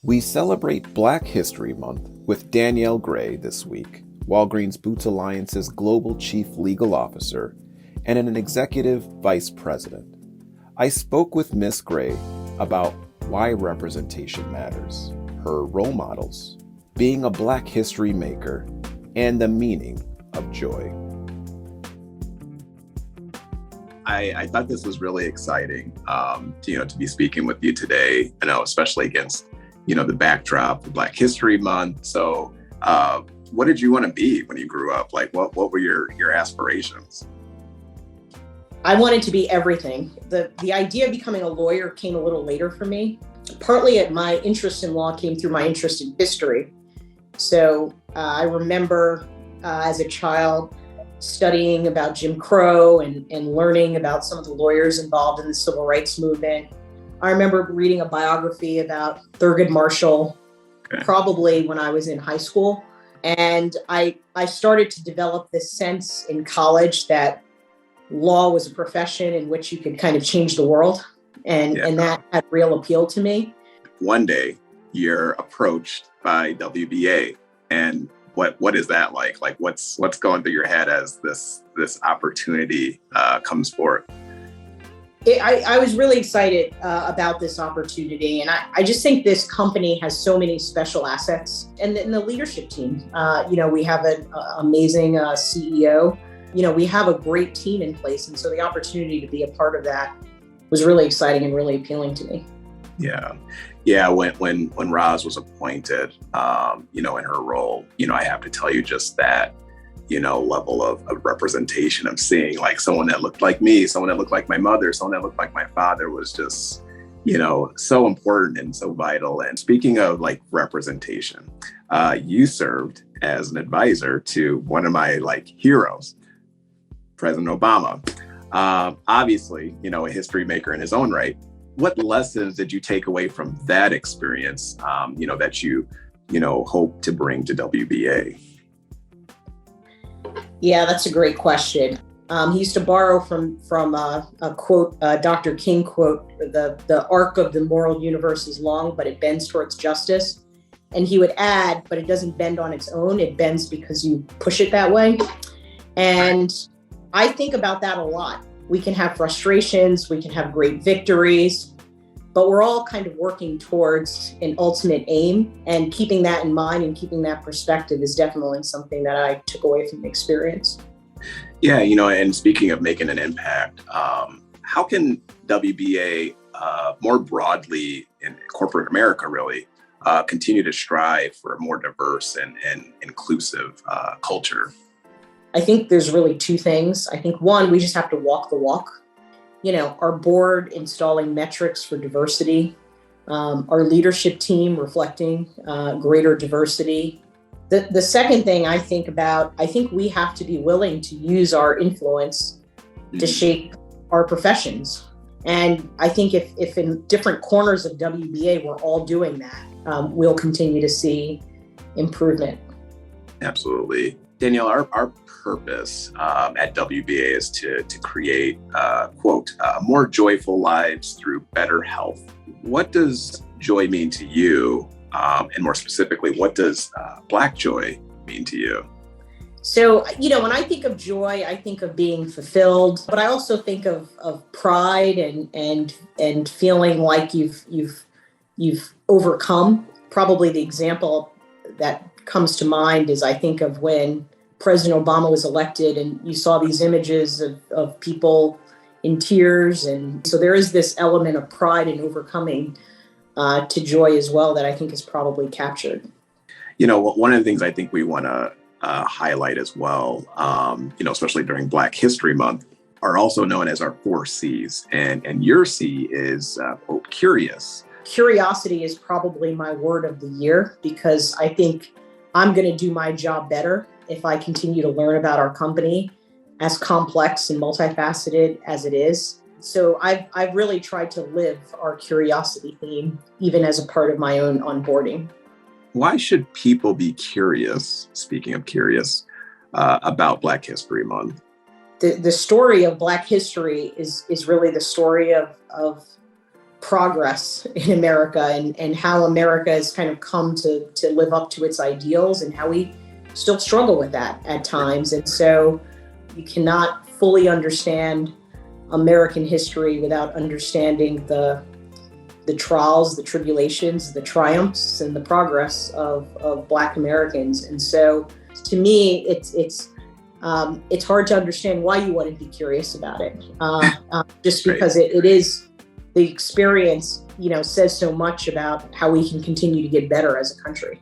We celebrate Black History Month with Danielle Gray this week, Walgreens Boots Alliance's Global Chief Legal Officer and an Executive Vice President. I spoke with Ms. Gray about why representation matters, her role models, being a Black history maker, and the meaning of joy. I thought this was really exciting, to be speaking with you today. I know, especially against, the backdrop of Black History Month. So, what did you want to be when you grew up? Like, what were your aspirations? I wanted to be everything. The idea of becoming a lawyer came a little later for me. Partly my interest in law came through my interest in history. So I remember as a child studying about Jim Crow and learning about some of the lawyers involved in the civil rights movement. I remember reading a biography about Thurgood Marshall, probably when I was in high school. And I started to develop this sense in college that law was a profession in which you could kind of change the world. And that had real appeal to me. One day you're approached by WBA, and what is that like? Like what's going through your head as this opportunity comes forth? I was really excited about this opportunity. And I just think this company has so many special assets. And the leadership team, we have an amazing CEO. We have a great team in place. And so the opportunity to be a part of that was really exciting and really appealing to me. Yeah. When Roz was appointed, in her role, I have to tell you just that, level of representation of seeing like someone that looked like me, someone that looked like my mother, someone that looked like my father was just, so important and so vital. And speaking of like representation, you served as an advisor to one of my heroes, President Obama. Obviously, a history maker in his own right. What lessons did you take away from that experience, that you hope to bring to WBA? Yeah, that's a great question. He used to borrow from a quote, Dr. King quote, the arc of the moral universe is long, but it bends towards justice. And he would add, but it doesn't bend on its own. It bends because you push it that way. And I think about that a lot. We can have frustrations, we can have great victories, but we're all kind of working towards an ultimate aim, and keeping that in mind and keeping that perspective is definitely something that I took away from the experience. Yeah, and speaking of making an impact, how can WBA more broadly in corporate America really continue to strive for a more diverse and inclusive culture? I think there's really two things. I think one, we just have to walk the walk. Our board installing metrics for diversity, our leadership team reflecting greater diversity. The second thing I think we have to be willing to use our influence to shape our professions. And I think if in different corners of WBA, we're all doing that, we'll continue to see improvement. Absolutely. Danielle, our purpose at WBA is to create, more joyful lives through better health. What does joy mean to you? And more specifically, what does Black joy mean to you? So, when I think of joy, I think of being fulfilled, but I also think of pride and feeling like you've overcome. Probably the example that comes to mind is I think of when President Obama was elected and you saw these images of people in tears. And so there is this element of pride and overcoming to joy as well that I think is probably captured. One of the things I think we want to highlight as well, especially during Black History Month, are also known as our 4 C's. And your C is curious. Curiosity is probably my word of the year, because I think I'm going to do my job better if I continue to learn about our company, as complex and multifaceted as it is. So I've really tried to live our curiosity theme, even as a part of my own onboarding. Why should people be curious, speaking of curious, about Black History Month? The story of Black history is really the story of progress in America and how America has kind of come to live up to its ideals and how we still struggle with that at times. And so you cannot fully understand American history without understanding the trials, the tribulations, the triumphs, and the progress of Black Americans. And so to me, it's hard to understand why you wouldn't be curious about it. Just because it is, the experience, says so much about how we can continue to get better as a country.